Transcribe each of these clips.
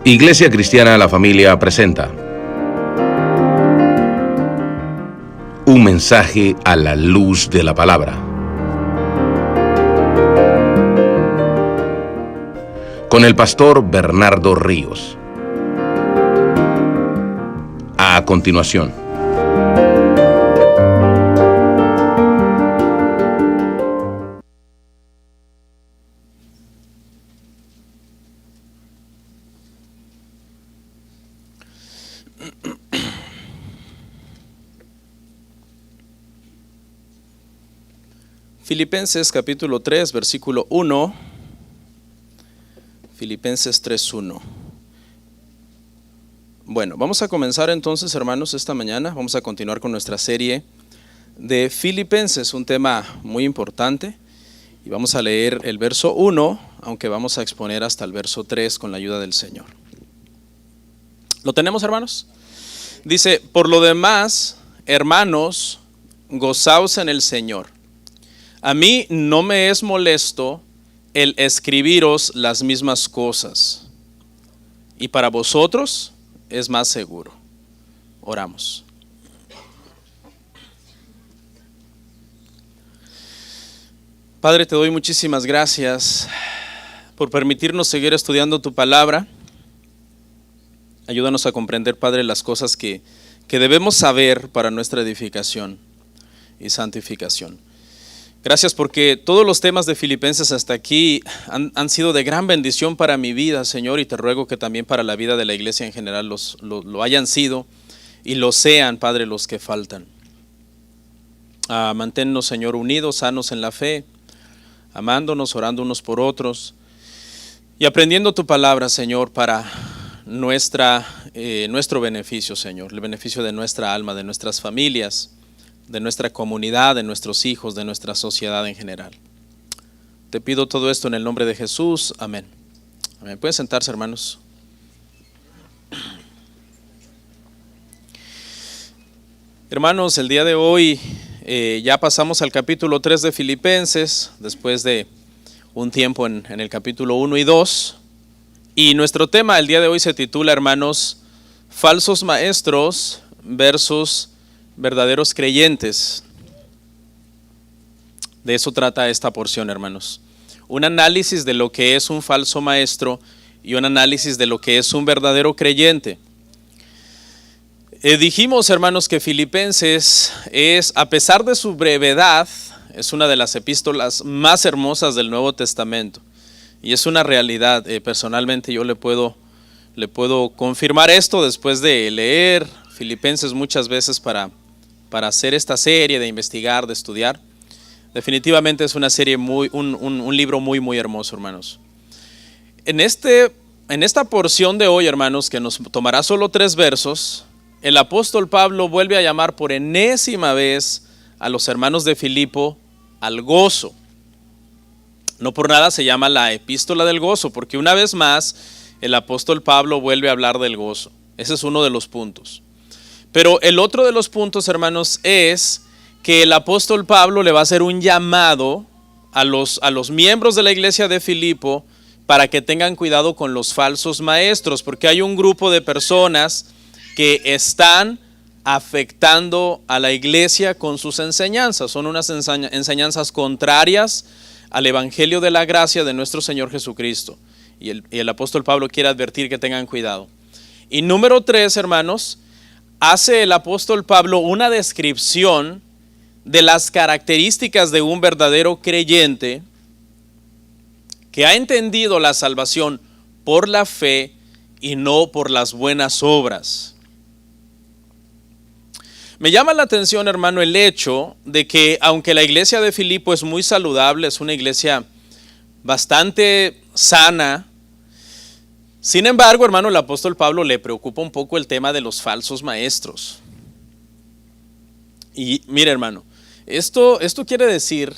Iglesia Cristiana La Familia presenta un mensaje a la luz de la palabra. Con el pastor Bernardo Ríos. A continuación. Filipenses capítulo 3, versículo 1. Filipenses 3:1. Bueno, vamos a comenzar entonces, hermanos, esta mañana. Vamos a continuar con nuestra serie de Filipenses, un tema muy importante. Y vamos a leer el verso 1, aunque vamos a exponer hasta el verso 3 con la ayuda del Señor. ¿Lo tenemos, hermanos? Dice: por lo demás, hermanos, gozaos en el Señor. A mí no me es molesto el escribiros las mismas cosas, y para vosotros es más seguro. Oramos. Padre, te doy muchísimas gracias por permitirnos seguir estudiando tu palabra. Ayúdanos a comprender, Padre, las cosas que debemos saber para nuestra edificación y santificación. Gracias porque todos los temas de Filipenses hasta aquí han sido de gran bendición para mi vida, Señor, y te ruego que también para la vida de la iglesia en general lo hayan sido y lo sean, Padre, los que faltan. Manténnos, Señor, unidos, sanos en la fe, amándonos, orando unos por otros y aprendiendo tu palabra, Señor, para nuestro beneficio, Señor, el beneficio de nuestra alma, de nuestras familias, de nuestra comunidad, de nuestros hijos, de nuestra sociedad en general. Te pido todo esto en el nombre de Jesús. Amén. Amén. Pueden sentarse, hermanos. Hermanos, el día de hoy ya pasamos al capítulo 3 de Filipenses, después de un tiempo en el capítulo 1 y 2. Y nuestro tema el día de hoy se titula, hermanos, falsos maestros versus verdaderos creyentes. De eso trata esta porción, hermanos. Un análisis de lo que es un falso maestro y un análisis de lo que es un verdadero creyente. Dijimos, hermanos, que Filipenses es, a pesar de su brevedad, es una de las epístolas más hermosas del Nuevo Testamento. Y es una realidad. Personalmente yo le puedo confirmar esto después de leer Filipenses muchas veces para hacer esta serie, de investigar, de estudiar. Definitivamente es una serie un libro muy, muy hermoso, hermanos. En esta porción de hoy, hermanos, que nos tomará solo 3 versos, el apóstol Pablo vuelve a llamar por enésima vez a los hermanos de Filipo al gozo. No por nada se llama la epístola del gozo, porque una vez más el apóstol Pablo vuelve a hablar del gozo. Ese es uno de los puntos. Pero el otro de los puntos, hermanos, es que el apóstol Pablo le va a hacer un llamado a los miembros de la iglesia de Filipo para que tengan cuidado con los falsos maestros, porque hay un grupo de personas que están afectando a la iglesia con sus enseñanzas. Son unas enseñanzas contrarias al evangelio de la gracia de nuestro Señor Jesucristo. Y el apóstol Pablo quiere advertir que tengan cuidado. Y número 3, hermanos, hace el apóstol Pablo una descripción de las características de un verdadero creyente que ha entendido la salvación por la fe y no por las buenas obras. Me llama la atención, hermano, el hecho de que aunque la iglesia de Filipo es muy saludable, es una iglesia bastante sana, sin embargo, hermano, el apóstol Pablo le preocupa un poco el tema de los falsos maestros. Y mire, hermano, esto quiere decir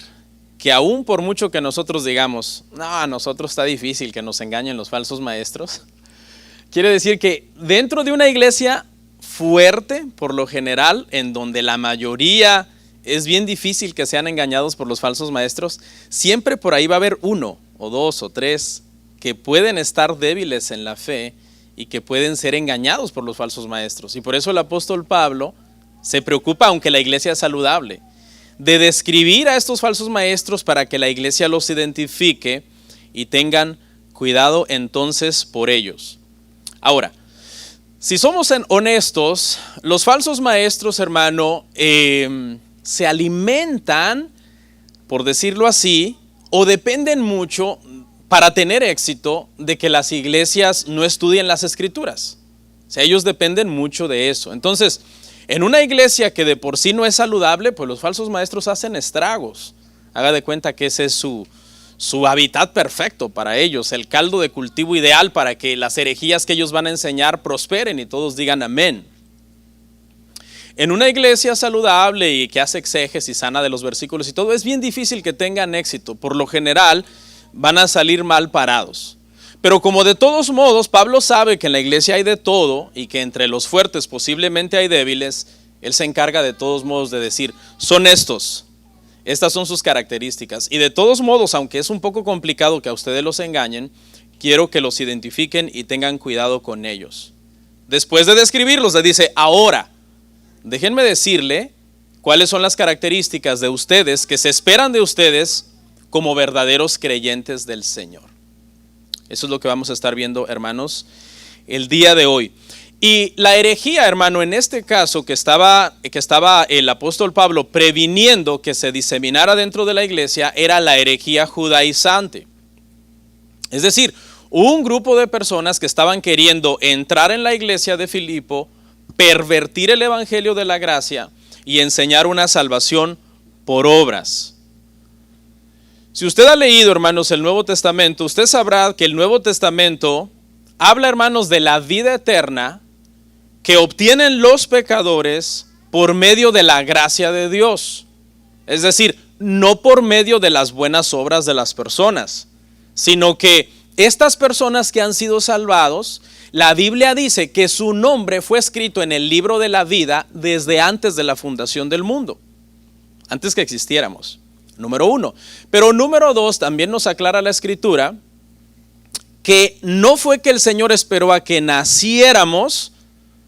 que aún por mucho que nosotros digamos, no, a nosotros está difícil que nos engañen los falsos maestros, quiere decir que dentro de una iglesia fuerte, por lo general, en donde la mayoría es bien difícil que sean engañados por los falsos maestros, siempre por ahí va a haber 1 o 2 o 3 que pueden estar débiles en la fe y que pueden ser engañados por los falsos maestros. Y por eso el apóstol Pablo se preocupa, aunque la iglesia es saludable, de describir a estos falsos maestros para que la iglesia los identifique y tengan cuidado entonces por ellos. Ahora, si somos honestos, los falsos maestros, hermano, se alimentan, por decirlo así, o dependen mucho para tener éxito de que las iglesias no estudien las escrituras. O sea, ellos dependen mucho de eso. Entonces, en una iglesia que de por sí no es saludable, pues los falsos maestros hacen estragos. Haga de cuenta que ese es su hábitat perfecto para ellos, el caldo de cultivo ideal para que las herejías que ellos van a enseñar prosperen y todos digan amén. En una iglesia saludable y que hace exégesis sana de los versículos y todo, es bien difícil que tengan éxito. Por lo general van a salir mal parados. Pero como de todos modos Pablo sabe que en la iglesia hay de todo y que entre los fuertes posiblemente hay débiles, él se encarga de todos modos de decir, son estos, estas son sus características. Y de todos modos, aunque es un poco complicado que a ustedes los engañen, quiero que los identifiquen y tengan cuidado con ellos. Después de describirlos, le dice, ahora, déjenme decirle cuáles son las características de ustedes que se esperan de ustedes como verdaderos creyentes del Señor. Eso es lo que vamos a estar viendo, hermanos, el día de hoy. Y la herejía, hermano, en este caso que estaba el apóstol Pablo previniendo que se diseminara dentro de la iglesia, era la herejía judaizante. Es decir, un grupo de personas que estaban queriendo entrar en la iglesia de Filipo, pervertir el evangelio de la gracia y enseñar una salvación por obras. Si usted ha leído, hermanos, el Nuevo Testamento, usted sabrá que el Nuevo Testamento habla, hermanos, de la vida eterna que obtienen los pecadores por medio de la gracia de Dios. Es decir, no por medio de las buenas obras de las personas, sino que estas personas que han sido salvados, la Biblia dice que su nombre fue escrito en el libro de la vida desde antes de la fundación del mundo, antes que existiéramos. Número 1. Pero número 2, también nos aclara la Escritura que no fue que el Señor esperó a que naciéramos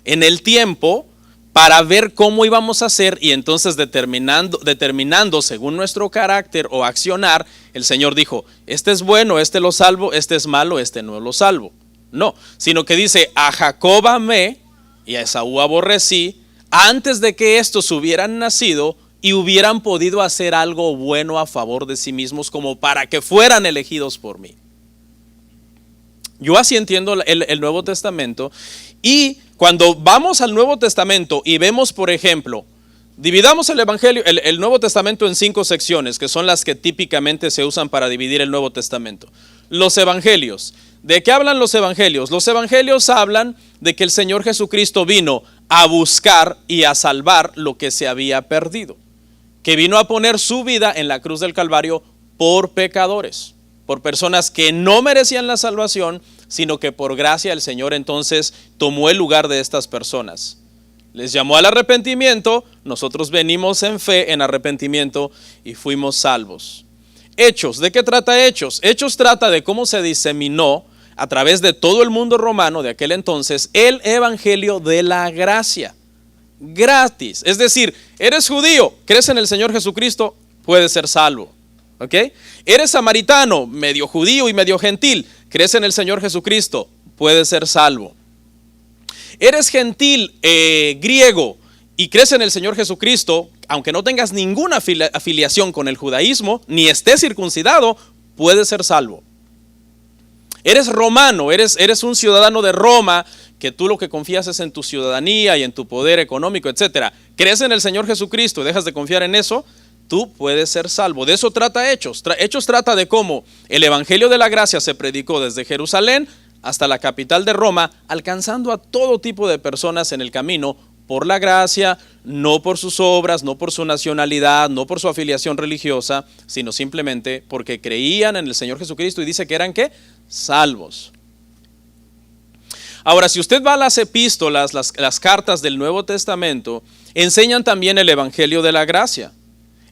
en el tiempo para ver cómo íbamos a ser y entonces determinando según nuestro carácter o accionar, el Señor dijo, este es bueno, este lo salvo, este es malo, este no lo salvo. No, sino que dice, a Jacob amé y a Esaú aborrecí antes de que estos hubieran nacido y hubieran podido hacer algo bueno a favor de sí mismos como para que fueran elegidos por mí. Yo así entiendo el Nuevo Testamento. Y cuando vamos al Nuevo Testamento y vemos, por ejemplo, dividamos el Evangelio, el Nuevo Testamento en 5 secciones, que son las que típicamente se usan para dividir el Nuevo Testamento. Los Evangelios. ¿De qué hablan los Evangelios? Los Evangelios hablan de que el Señor Jesucristo vino a buscar y a salvar lo que se había perdido, que vino a poner su vida en la cruz del Calvario por pecadores, por personas que no merecían la salvación, sino que por gracia el Señor entonces tomó el lugar de estas personas. Les llamó al arrepentimiento, nosotros venimos en fe, en arrepentimiento y fuimos salvos. Hechos, ¿de qué trata Hechos? Hechos trata de cómo se diseminó a través de todo el mundo romano de aquel entonces el evangelio de la gracia. Gratis, es decir, eres judío, crees en el Señor Jesucristo, puedes ser salvo. ¿Ok? Eres samaritano, medio judío y medio gentil, crees en el Señor Jesucristo, puedes ser salvo. Eres gentil, griego y crees en el Señor Jesucristo, aunque no tengas ninguna afiliación con el judaísmo, ni estés circuncidado, puedes ser salvo. Eres romano, eres un ciudadano de Roma, que tú lo que confías es en tu ciudadanía y en tu poder económico, etcétera. Crees en el Señor Jesucristo y dejas de confiar en eso, tú puedes ser salvo. De eso trata Hechos. Hechos trata de cómo el evangelio de la gracia se predicó desde Jerusalén hasta la capital de Roma, alcanzando a todo tipo de personas en el camino por la gracia, no por sus obras, no por su nacionalidad, no por su afiliación religiosa, sino simplemente porque creían en el Señor Jesucristo y dice que eran ¿qué? Salvos. Ahora, si usted va a las epístolas, las cartas del Nuevo Testamento, enseñan también el evangelio de la gracia.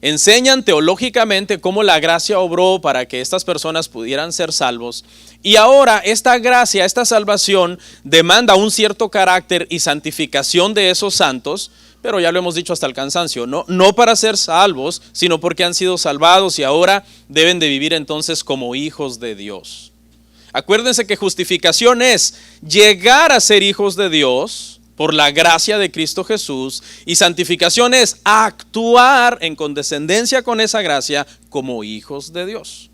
enseñan teológicamente cómo la gracia obró para que estas personas pudieran ser salvos. Y ahora esta gracia, esta salvación demanda un cierto carácter y santificación de esos santos, pero ya lo hemos dicho hasta el cansancio, no para ser salvos, sino porque han sido salvados y ahora deben de vivir entonces como hijos de Dios. Acuérdense que justificación es llegar a ser hijos de Dios por la gracia de Cristo Jesús, y santificación es actuar en condescendencia con esa gracia como hijos de Dios.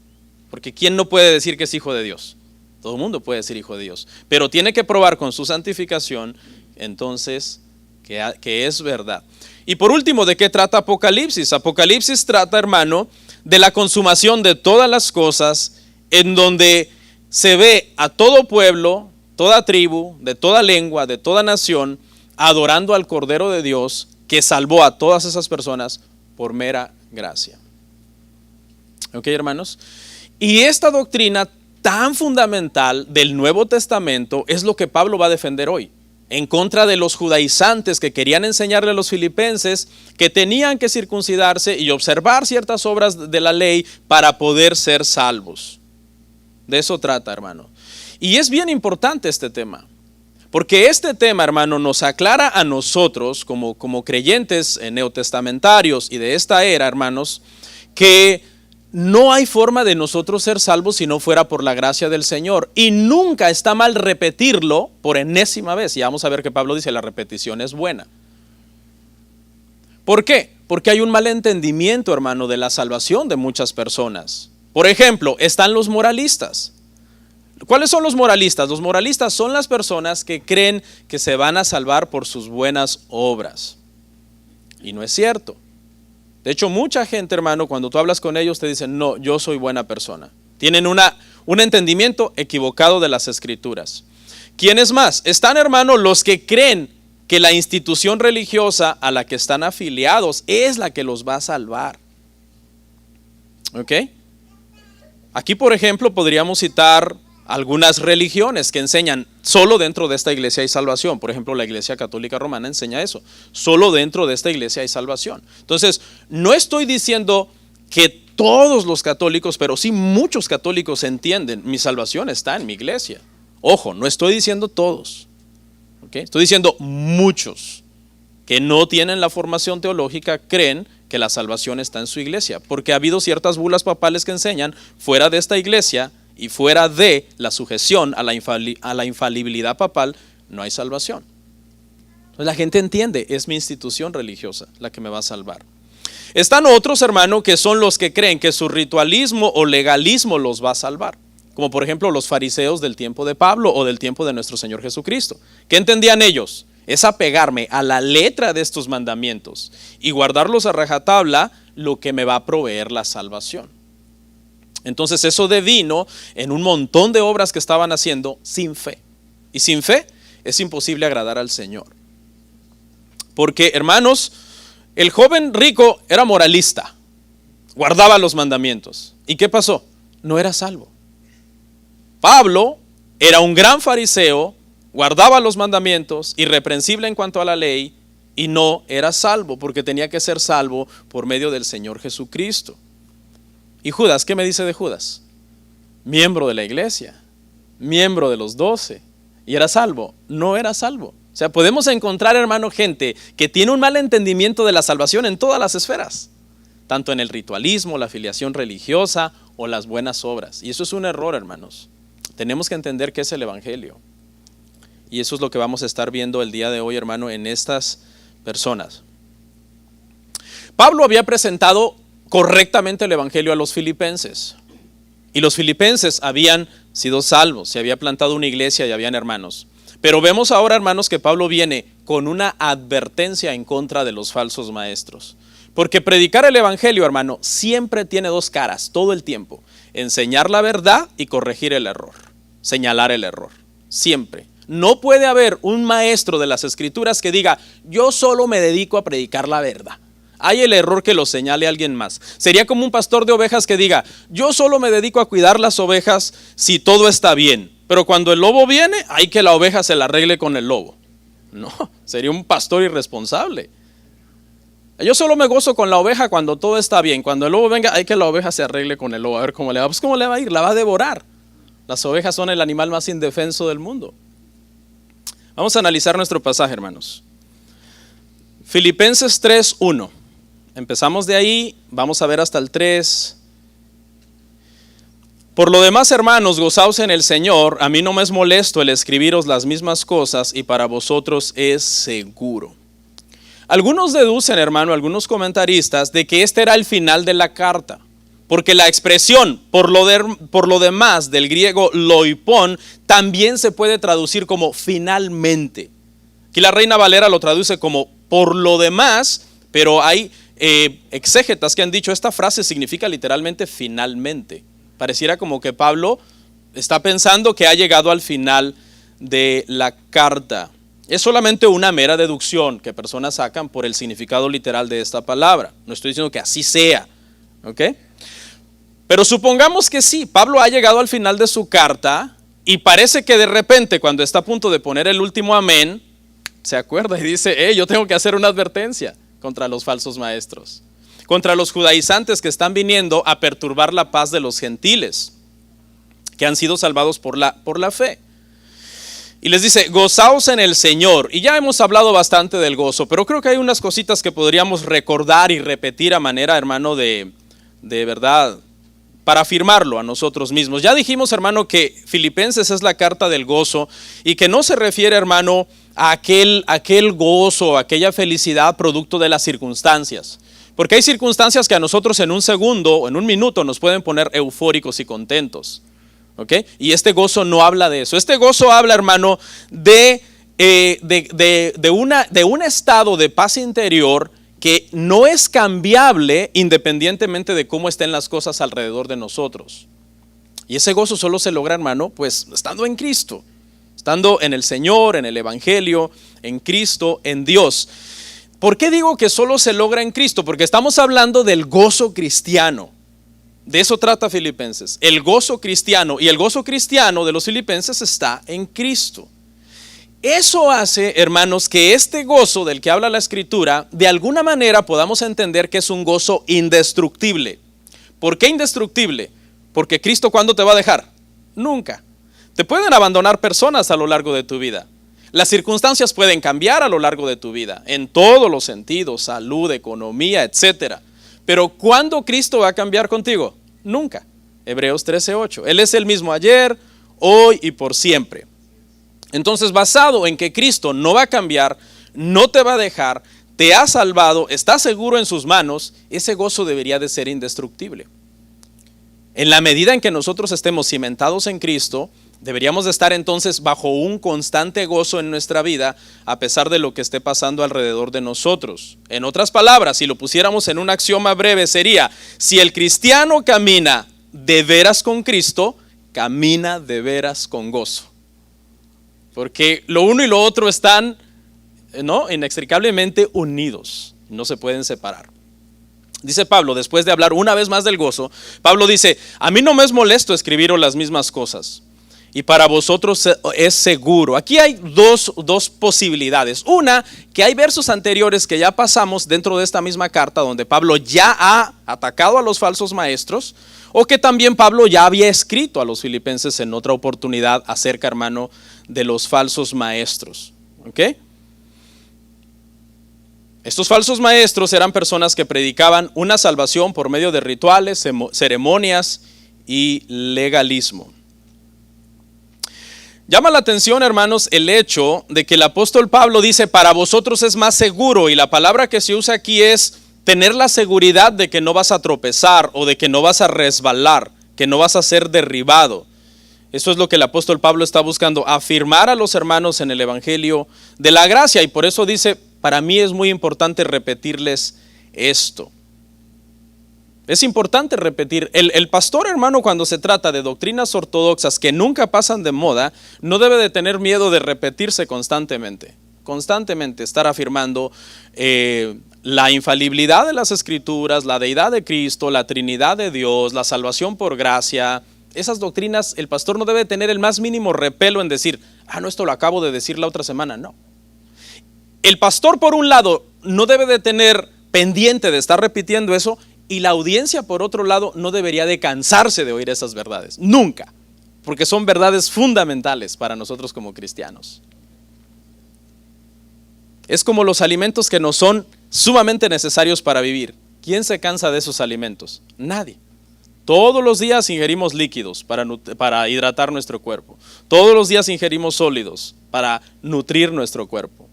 Porque ¿quién no puede decir que es hijo de Dios? Todo el mundo puede ser hijo de Dios, pero tiene que probar con su santificación entonces que es verdad. Y por último, ¿de qué trata Apocalipsis? Apocalipsis trata, hermano, de la consumación de todas las cosas, en donde se ve a todo pueblo, toda tribu, de toda lengua, de toda nación, adorando al Cordero de Dios, que salvó a todas esas personas por mera gracia. ¿Ok, hermanos? Y esta doctrina tan fundamental del Nuevo Testamento es lo que Pablo va a defender hoy, en contra de los judaizantes que querían enseñarle a los filipenses que tenían que circuncidarse y observar ciertas obras de la ley para poder ser salvos. De eso trata, hermano. Y es bien importante este tema, porque este tema, hermano, nos aclara a nosotros como creyentes neotestamentarios y de esta era, hermanos, que no hay forma de nosotros ser salvos si no fuera por la gracia del Señor. Y nunca está mal repetirlo por enésima vez. Y vamos a ver que Pablo dice, la repetición es buena. ¿Por qué? Porque hay un mal entendimiento, hermano, de la salvación de muchas personas. Por ejemplo, están los moralistas. ¿Cuáles son los moralistas? Los moralistas son las personas que creen que se van a salvar por sus buenas obras. Y no es cierto. De hecho, mucha gente, hermano, cuando tú hablas con ellos te dicen, no, yo soy buena persona. Tienen un entendimiento equivocado de las Escrituras. ¿Quiénes más? Están, hermano, los que creen que la institución religiosa a la que están afiliados es la que los va a salvar. ¿Ok? Aquí, por ejemplo, podríamos citar algunas religiones que enseñan solo dentro de esta iglesia hay salvación. Por ejemplo, la Iglesia Católica Romana enseña eso. Solo dentro de esta iglesia hay salvación. Entonces, no estoy diciendo que todos los católicos, pero sí muchos católicos entienden, mi salvación está en mi iglesia. Ojo, no estoy diciendo todos. ¿Okay? Estoy diciendo muchos que no tienen la formación teológica creen que la salvación está en su iglesia. Porque ha habido ciertas bulas papales que enseñan fuera de esta iglesia y fuera de la sujeción a la infalibilidad papal, no hay salvación. Entonces la gente entiende, es mi institución religiosa la que me va a salvar. Están otros, hermano, que son los que creen que su ritualismo o legalismo los va a salvar. Como por ejemplo los fariseos del tiempo de Pablo o del tiempo de nuestro Señor Jesucristo. ¿Qué entendían ellos? Es apegarme a la letra de estos mandamientos y guardarlos a rajatabla lo que me va a proveer la salvación. Entonces eso devino en un montón de obras que estaban haciendo sin fe. Y sin fe es imposible agradar al Señor. Porque, hermanos, el joven rico era moralista, guardaba los mandamientos. ¿Y qué pasó? No era salvo. Pablo era un gran fariseo, guardaba los mandamientos, irreprensible en cuanto a la ley, y no era salvo, porque tenía que ser salvo por medio del Señor Jesucristo. ¿Y Judas? ¿Qué me dice de Judas? Miembro de la iglesia, miembro de los 12, y era salvo. No era salvo. O sea, podemos encontrar, hermano, gente que tiene un mal entendimiento de la salvación en todas las esferas, tanto en el ritualismo, la afiliación religiosa o las buenas obras. Y eso es un error, hermanos. Tenemos que entender qué es el evangelio. Y eso es lo que vamos a estar viendo el día de hoy, hermano, en estas personas. Pablo había presentado correctamente el evangelio a los filipenses. Y los filipenses habían sido salvos, se había plantado una iglesia y habían hermanos. Pero vemos ahora, hermanos, que Pablo viene con una advertencia en contra de los falsos maestros. Porque predicar el evangelio, hermano, siempre tiene dos caras, todo el tiempo. Enseñar la verdad y corregir el error, señalar el error, siempre. No puede haber un maestro de las escrituras que diga, yo solo me dedico a predicar la verdad. Hay el error que lo señale alguien más. Sería como un pastor de ovejas que diga, yo solo me dedico a cuidar las ovejas si todo está bien. Pero cuando el lobo viene, hay que la oveja se la arregle con el lobo. No, sería un pastor irresponsable. Yo solo me gozo con la oveja cuando todo está bien. Cuando el lobo venga, hay que la oveja se arregle con el lobo. A ver cómo le va. Pues ¿cómo le va a ir? La va a devorar. Las ovejas son el animal más indefenso del mundo. Vamos a analizar nuestro pasaje, hermanos. Filipenses 3:1. Empezamos de ahí, vamos a ver hasta el 3. Por lo demás, hermanos, gozaos en el Señor. A mí no me es molesto el escribiros las mismas cosas y para vosotros es seguro. Algunos deducen, hermano, algunos comentaristas, de que este era el final de la carta. Porque la expresión por lo demás del griego loipón también se puede traducir como finalmente. Aquí la Reina Valera lo traduce como por lo demás, pero hay exégetas que han dicho esta frase significa literalmente finalmente. Pareciera como que Pablo está pensando que ha llegado al final de la carta. Es solamente una mera deducción que personas sacan por el significado literal de esta palabra. No estoy diciendo que así sea, ¿ok? Pero supongamos que sí, Pablo ha llegado al final de su carta y parece que de repente cuando está a punto de poner el último amén, se acuerda y dice, yo tengo que hacer una advertencia contra los falsos maestros, contra los judaizantes que están viniendo a perturbar la paz de los gentiles, que han sido salvados por la fe. Y les dice, gozaos en el Señor. Y ya hemos hablado bastante del gozo, pero creo que hay unas cositas que podríamos recordar y repetir a manera, hermano, de verdad, para afirmarlo a nosotros mismos. Ya dijimos, hermano, que Filipenses es la carta del gozo y que no se refiere, hermano, a aquel gozo, aquella felicidad producto de las circunstancias. Porque hay circunstancias que a nosotros en un segundo o en un minuto nos pueden poner eufóricos y contentos. ¿Okay? Y este gozo no habla de eso. Este gozo habla, hermano, de un estado de paz interior que no es cambiable independientemente de cómo estén las cosas alrededor de nosotros. Y ese gozo solo se logra, hermano, pues estando en Cristo, estando en el Señor, en el Evangelio, en Cristo, en Dios. ¿Por qué digo que solo se logra en Cristo? Porque estamos hablando del gozo cristiano. De eso trata Filipenses, el gozo cristiano, y el gozo cristiano de los filipenses está en Cristo. Eso hace, hermanos, que este gozo del que habla la Escritura, de alguna manera podamos entender que es un gozo indestructible. ¿Por qué indestructible? Porque Cristo, ¿cuándo te va a dejar? Nunca. Te pueden abandonar personas a lo largo de tu vida. Las circunstancias pueden cambiar a lo largo de tu vida, en todos los sentidos, salud, economía, etcétera. Pero ¿cuándo Cristo va a cambiar contigo? Nunca. Hebreos 13:8. Él es el mismo ayer, hoy y por siempre. Entonces, basado en que Cristo no va a cambiar, no te va a dejar, te ha salvado, está seguro en sus manos, ese gozo debería de ser indestructible. En la medida en que nosotros estemos cimentados en Cristo, deberíamos de estar entonces bajo un constante gozo en nuestra vida, a pesar de lo que esté pasando alrededor de nosotros. En otras palabras, si lo pusiéramos en un axioma breve, sería: si el cristiano camina de veras con Cristo, camina de veras con gozo. Porque lo uno y lo otro están, inextricablemente unidos, no se pueden separar. Dice Pablo, después de hablar una vez más del gozo, Pablo dice: a mí no me es molesto escribiros las mismas cosas, y para vosotros es seguro. Aquí hay dos posibilidades. Una, que hay versos anteriores que ya pasamos dentro de esta misma carta, donde Pablo ya ha atacado a los falsos maestros, o que también Pablo ya había escrito a los filipenses en otra oportunidad acerca, hermano, de los falsos maestros. ¿Ok? Estos falsos maestros eran personas que predicaban una salvación por medio de rituales, ceremonias y legalismo. Llama la atención, hermanos, el hecho de que el apóstol Pablo dice: para vosotros es más seguro, y la palabra que se usa aquí es tener la seguridad de que no vas a tropezar o de que no vas a resbalar, que no vas a ser derribado. Eso es lo que el apóstol Pablo está buscando, afirmar a los hermanos en el evangelio de la gracia, y por eso dice: para mí es muy importante repetirles esto. Es importante repetir. El pastor, hermano, cuando se trata de doctrinas ortodoxas que nunca pasan de moda, no debe de tener miedo de repetirse constantemente. Constantemente estar afirmando la infalibilidad de las Escrituras, la deidad de Cristo, la Trinidad de Dios, la salvación por gracia. Esas doctrinas, el pastor no debe tener el más mínimo repelo en decir: no, esto lo acabo de decir la otra semana. No. El pastor, por un lado, no debe de tener pendiente de estar repitiendo eso, y la audiencia, por otro lado, no debería de cansarse de oír esas verdades, nunca, porque son verdades fundamentales para nosotros como cristianos. Es como los alimentos que nos son sumamente necesarios para vivir. ¿Quién se cansa de esos alimentos? Nadie. Todos los días ingerimos líquidos para hidratar nuestro cuerpo. Todos los días ingerimos sólidos para nutrir nuestro cuerpo.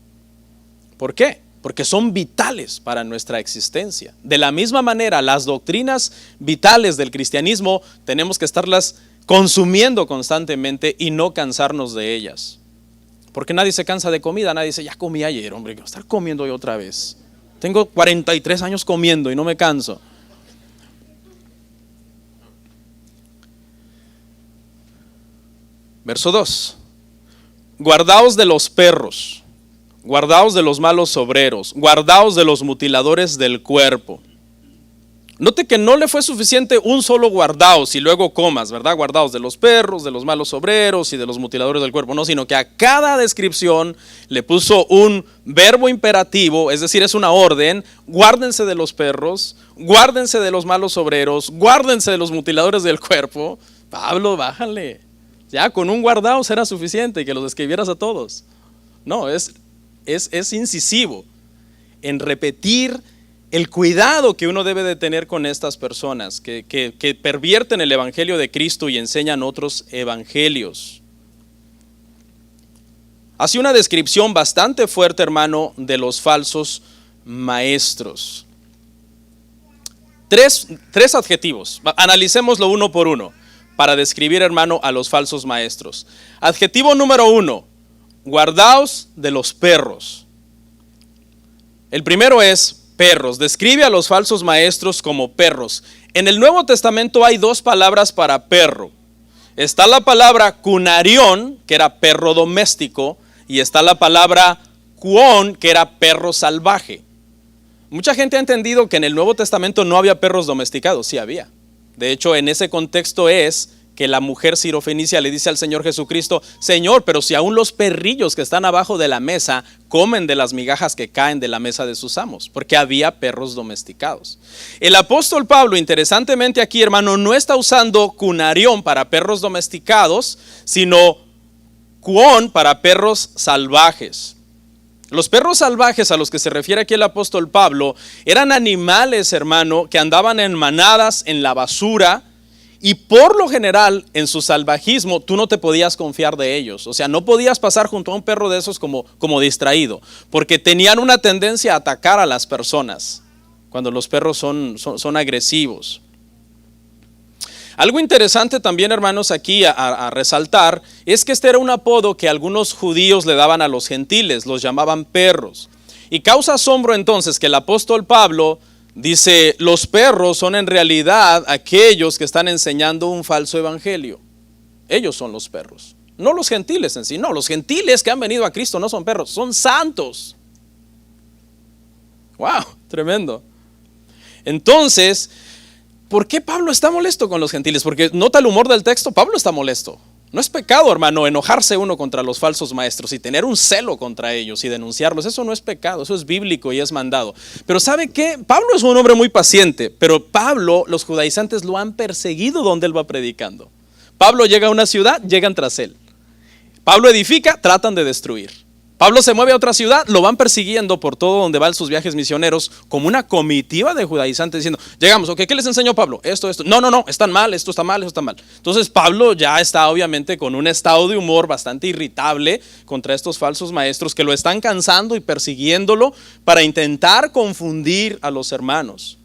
¿Por qué? Porque son vitales para nuestra existencia. De la misma manera, las doctrinas vitales del cristianismo tenemos que estarlas consumiendo constantemente y no cansarnos de ellas. Porque nadie se cansa de comida, nadie dice, ya comí ayer, hombre, quiero estar comiendo hoy otra vez. Tengo 43 años comiendo y no me canso. Verso 2. Guardaos de los perros, guardaos de los malos obreros, guardaos de los mutiladores del cuerpo. Note que no le fue suficiente un solo guardaos y luego comas, ¿verdad? Guardaos de los perros, de los malos obreros y de los mutiladores del cuerpo. No, sino que a cada descripción le puso un verbo imperativo, es decir, es una orden. Guárdense de los perros, guárdense de los malos obreros, guárdense de los mutiladores del cuerpo. Pablo, bájale. Ya con un guardaos era suficiente que los describieras a todos. No, es incisivo en repetir el cuidado que uno debe de tener con estas personas que pervierten el evangelio de Cristo y enseñan otros evangelios. Hace una descripción bastante fuerte, hermano, de los falsos maestros. Tres adjetivos. Analicémoslo uno por uno para describir, hermano, a los falsos maestros. Adjetivo número 1, guardaos de los perros. El primero es perros. Describe a los falsos maestros como perros. En el Nuevo Testamento hay dos palabras para perro. Está la palabra kunarión, que era perro doméstico, y está la palabra kuon, que era perro salvaje. Mucha gente ha entendido que en el Nuevo Testamento no había perros domesticados. Sí había. De hecho, en ese contexto es que la mujer sirofenicia le dice al Señor Jesucristo, Señor, pero si aún los perrillos que están abajo de la mesa comen de las migajas que caen de la mesa de sus amos, porque había perros domesticados. El apóstol Pablo, interesantemente aquí, hermano, no está usando kunarión para perros domesticados, sino kuon para perros salvajes. Los perros salvajes a los que se refiere aquí el apóstol Pablo eran animales, hermano, que andaban en manadas, en la basura, y por lo general en su salvajismo tú no te podías confiar de ellos. O sea, no podías pasar junto a un perro de esos como distraído, porque tenían una tendencia a atacar a las personas cuando los perros son agresivos. Algo interesante también, hermanos, aquí a resaltar es que este era un apodo que algunos judíos le daban a los gentiles, los llamaban perros. Y causa asombro entonces que el apóstol Pablo dice, los perros son en realidad aquellos que están enseñando un falso evangelio. Ellos son los perros, no los gentiles en sí. No, los gentiles que han venido a Cristo no son perros, son santos. Wow, tremendo. Entonces, ¿por qué Pablo está molesto con los gentiles? Porque nota el humor del texto, Pablo está molesto. No es pecado, hermano, enojarse uno contra los falsos maestros y tener un celo contra ellos y denunciarlos. Eso no es pecado, eso es bíblico y es mandado. Pero ¿sabe qué? Pablo es un hombre muy paciente, pero Pablo, los judaizantes lo han perseguido donde él va predicando. Pablo llega a una ciudad, llegan tras él. Pablo edifica, tratan de destruir. Pablo se mueve a otra ciudad, lo van persiguiendo por todo donde va en sus viajes misioneros, como una comitiva de judaizantes diciendo, llegamos, ok, ¿qué les enseñó Pablo? Esto, no, están mal, esto está mal, esto está mal. Entonces Pablo ya está obviamente con un estado de humor bastante irritable contra estos falsos maestros que lo están cansando y persiguiéndolo para intentar confundir a los hermanos.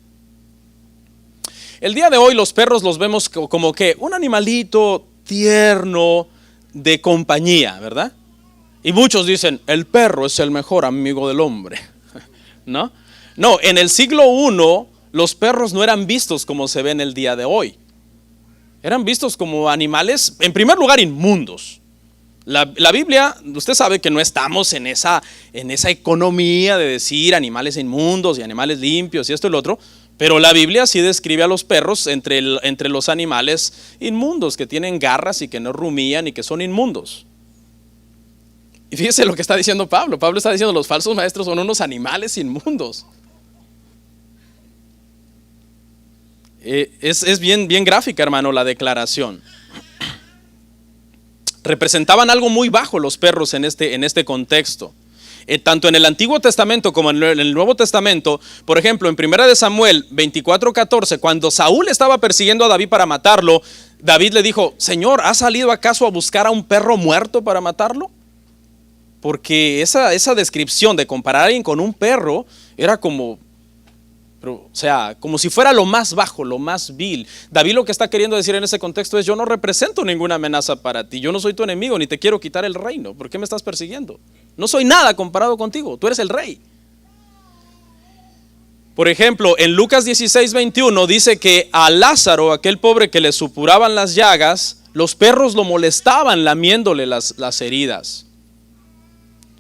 El día de hoy los perros los vemos como que un animalito tierno de compañía, ¿verdad? Y muchos dicen, el perro es el mejor amigo del hombre. ¿No? No, en el siglo I los perros no eran vistos como se ven el día de hoy. Eran vistos como animales, en primer lugar, inmundos. La Biblia, usted sabe que no estamos en esa economía de decir animales inmundos y animales limpios y esto y lo otro, pero la Biblia sí describe a los perros entre los animales inmundos, que tienen garras y que no rumían y que son inmundos. Y fíjese lo que está diciendo Pablo. Pablo está diciendo, los falsos maestros son unos animales inmundos. Es bien gráfica, hermano, la declaración. Representaban algo muy bajo los perros en este contexto. Tanto en el Antiguo Testamento como en el Nuevo Testamento. Por ejemplo, en 1 Samuel 24:14, cuando Saúl estaba persiguiendo a David para matarlo, David le dijo: Señor, ¿has salido acaso a buscar a un perro muerto para matarlo? Porque esa descripción de comparar a alguien con un perro era como si fuera lo más bajo, lo más vil. David lo que está queriendo decir en ese contexto es: yo no represento ninguna amenaza para ti, yo no soy tu enemigo, ni te quiero quitar el reino. ¿Por qué me estás persiguiendo? No soy nada comparado contigo, tú eres el rey. Por ejemplo, en Lucas 16:21 dice que a Lázaro, aquel pobre que le supuraban las llagas, los perros lo molestaban lamiéndole las heridas.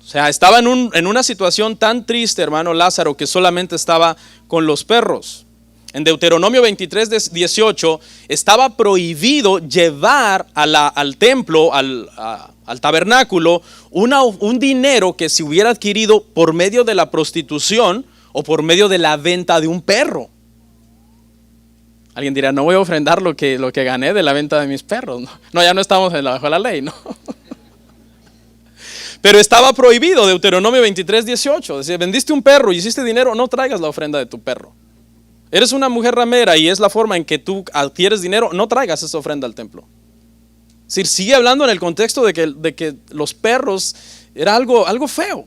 O sea, estaba en una situación tan triste, hermano Lázaro, que solamente estaba con los perros. En Deuteronomio 23:18 estaba prohibido llevar al templo, al tabernáculo, un dinero que se hubiera adquirido por medio de la prostitución o por medio de la venta de un perro. Alguien dirá: no voy a ofrendar lo que gané de la venta de mis perros. No, ya no estamos bajo la ley, ¿no? Pero estaba prohibido. Deuteronomio 23:18 decía: vendiste un perro y hiciste dinero, no traigas la ofrenda de tu perro. Eres una mujer ramera y es la forma en que tú adquieres dinero, no traigas esa ofrenda al templo. Es decir, sigue hablando en el contexto de que los perros era algo feo.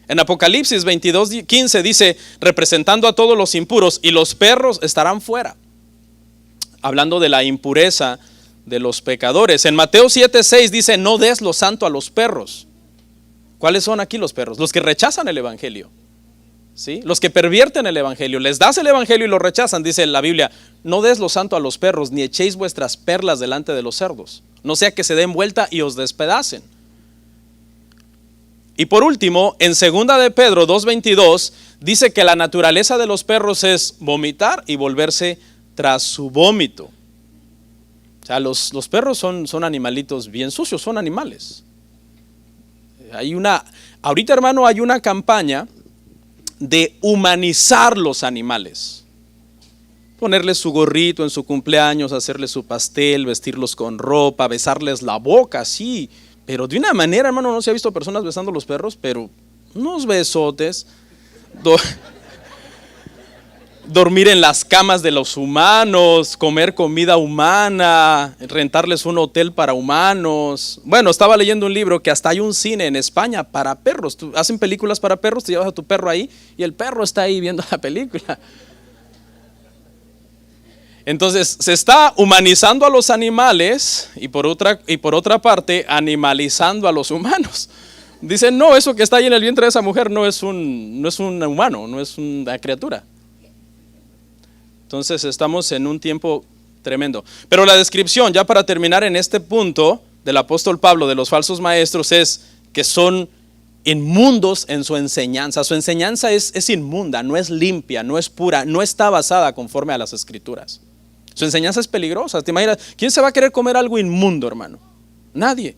En Apocalipsis 22:15 dice: representando a todos los impuros, y los perros estarán fuera. Hablando de la impureza de los pecadores. En Mateo 7:6 dice: no des lo santo a los perros. ¿Cuáles son aquí los perros? Los que rechazan el evangelio, ¿sí? Los que pervierten el evangelio. Les das el evangelio y lo rechazan. Dice la Biblia: no des lo santo a los perros, ni echéis vuestras perlas delante de los cerdos, no sea que se den vuelta y os despedacen. Y por último, en 2 de Pedro 2:22 dice que la naturaleza de los perros es vomitar y volverse tras su vómito. O sea, los perros son animalitos bien sucios, son animales. Ahorita, hermano, hay una campaña de humanizar los animales. Ponerles su gorrito en su cumpleaños, hacerles su pastel, vestirlos con ropa, besarles la boca, sí. Pero de una manera, hermano, no se ha visto personas besando a los perros, pero unos besotes. Dormir en las camas de los humanos, comer comida humana, rentarles un hotel para humanos. Bueno, estaba leyendo un libro que hasta hay un cine en España para perros. Hacen películas para perros, te llevas a tu perro ahí y el perro está ahí viendo la película. Entonces se está humanizando a los animales y por otra parte animalizando a los humanos. Dicen: no, eso que está ahí en el vientre de esa mujer no es un humano, no es una criatura. Entonces estamos en un tiempo tremendo. Pero la descripción, ya para terminar en este punto, del apóstol Pablo de los falsos maestros es que son inmundos en su enseñanza. Su enseñanza es inmunda, no es limpia, no es pura, no está basada conforme a las escrituras. Su enseñanza es peligrosa. ¿Te imaginas? ¿Quién se va a querer comer algo inmundo, hermano? Nadie.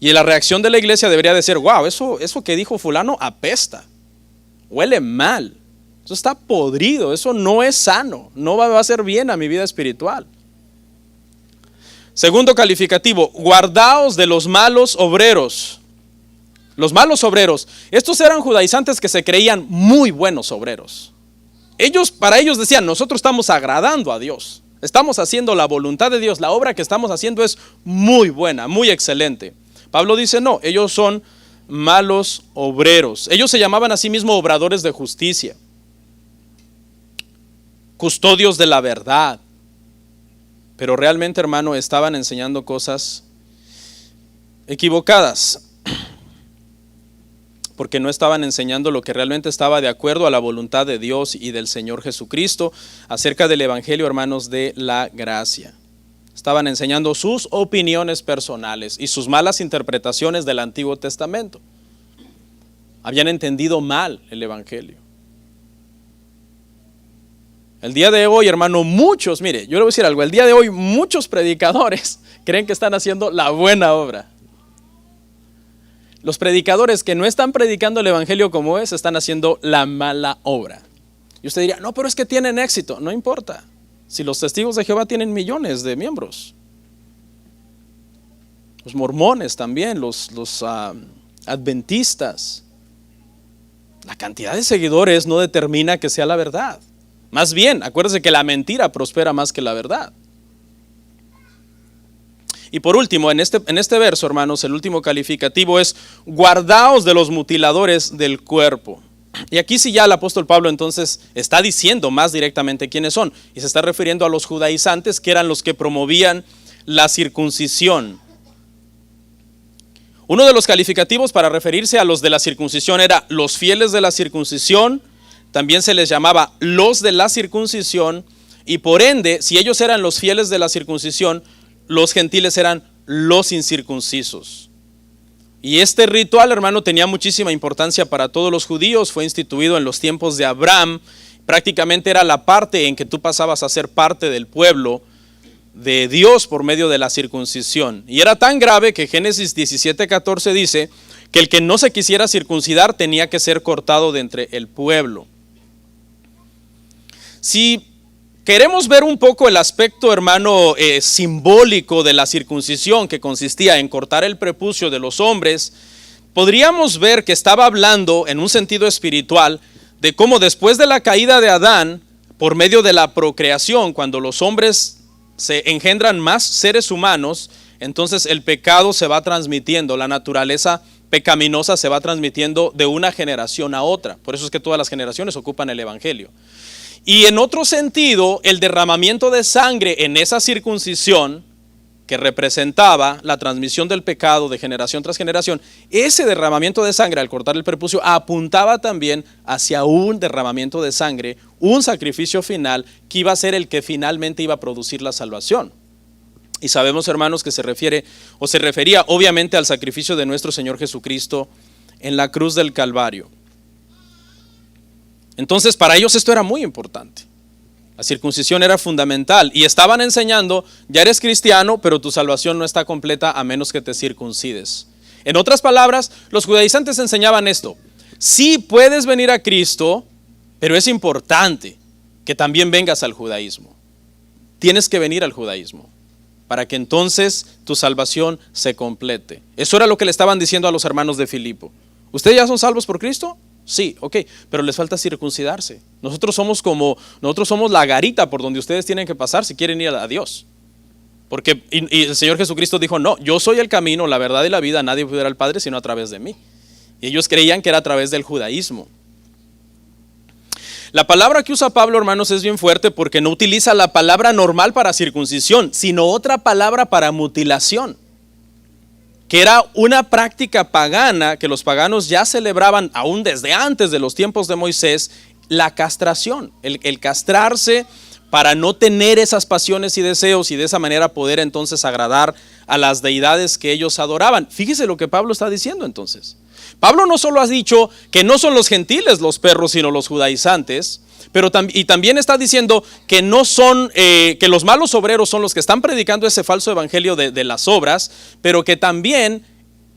Y la reacción de la iglesia debería de ser: wow, eso que dijo fulano apesta, huele mal, eso está podrido, eso no es sano, no va a hacer bien a mi vida espiritual. Segundo calificativo: guardaos de los malos obreros. Los malos obreros, estos eran judaizantes que se creían muy buenos obreros. Para ellos decían: nosotros estamos agradando a Dios, estamos haciendo la voluntad de Dios, la obra que estamos haciendo es muy buena, muy excelente. Pablo dice: no, ellos son malos obreros. Ellos se llamaban a sí mismos obradores de justicia, custodios de la verdad, pero realmente, hermano, estaban enseñando cosas equivocadas, porque no estaban enseñando lo que realmente estaba de acuerdo a la voluntad de Dios y del Señor Jesucristo acerca del evangelio, hermanos, de la gracia. Estaban enseñando sus opiniones personales y sus malas interpretaciones del Antiguo Testamento. Habían entendido mal el evangelio. El día de hoy, hermano, mire, yo le voy a decir algo. El día de hoy muchos predicadores creen que están haciendo la buena obra. Los predicadores que no están predicando el evangelio como es, están haciendo la mala obra. Y usted diría, no, pero es que tienen éxito. No importa. Si los testigos de Jehová tienen millones de miembros. Los mormones también, los adventistas. La cantidad de seguidores no determina que sea la verdad. Más bien, acuérdese que la mentira prospera más que la verdad. Y por último, en este verso, hermanos, el último calificativo es: guardaos de los mutiladores del cuerpo. Y aquí sí ya el apóstol Pablo entonces está diciendo más directamente quiénes son. Y se está refiriendo a los judaizantes, que eran los que promovían la circuncisión. Uno de los calificativos para referirse a los de la circuncisión era los fieles de la circuncisión. También se les llamaba los de la circuncisión. Y por ende, si ellos eran los fieles de la circuncisión, los gentiles eran los incircuncisos. Y este ritual, hermano, tenía muchísima importancia para todos los judíos. Fue instituido en los tiempos de Abraham. Prácticamente era la parte en que tú pasabas a ser parte del pueblo de Dios por medio de la circuncisión. Y era tan grave que Génesis 17:14 dice que el que no se quisiera circuncidar tenía que ser cortado de entre el pueblo. Si queremos ver un poco el aspecto, hermano, simbólico de la circuncisión, que consistía en cortar el prepucio de los hombres, podríamos ver que estaba hablando en un sentido espiritual de cómo después de la caída de Adán, por medio de la procreación, cuando los hombres se engendran más seres humanos, entonces el pecado se va transmitiendo, la naturaleza pecaminosa se va transmitiendo de una generación a otra. Por eso es que todas las generaciones ocupan el evangelio. Y en otro sentido, el derramamiento de sangre en esa circuncisión, que representaba la transmisión del pecado de generación tras generación, ese derramamiento de sangre al cortar el prepucio apuntaba también hacia un derramamiento de sangre, un sacrificio final que iba a ser el que finalmente iba a producir la salvación. Y sabemos, hermanos, que se refería obviamente al sacrificio de nuestro Señor Jesucristo en la cruz del Calvario. Entonces, para ellos esto era muy importante. La circuncisión era fundamental y estaban enseñando: ya eres cristiano, pero tu salvación no está completa a menos que te circuncides. En otras palabras, los judaizantes enseñaban esto: sí puedes venir a Cristo, pero es importante que también vengas al judaísmo. Tienes que venir al judaísmo para que entonces tu salvación se complete. Eso era lo que le estaban diciendo a los hermanos de Filipo. ¿Ustedes ya son salvos por Cristo? Sí, ok, pero les falta circuncidarse. Nosotros somos la garita por donde ustedes tienen que pasar si quieren ir a Dios. Porque y el Señor Jesucristo dijo: no, yo soy el camino, la verdad y la vida, nadie puede ir al Padre sino a través de mí. Y ellos creían que era a través del judaísmo. La palabra que usa Pablo, hermanos, es bien fuerte porque no utiliza la palabra normal para circuncisión, sino otra palabra para mutilación, que era una práctica pagana que los paganos ya celebraban aún desde antes de los tiempos de Moisés: la castración, el castrarse para no tener esas pasiones y deseos y de esa manera poder entonces agradar a las deidades que ellos adoraban. Fíjese lo que Pablo está diciendo entonces. Pablo no solo ha dicho que no son los gentiles los perros, sino los judaizantes, pero también está diciendo que no son, que los malos obreros son los que están predicando ese falso evangelio de las obras, pero que también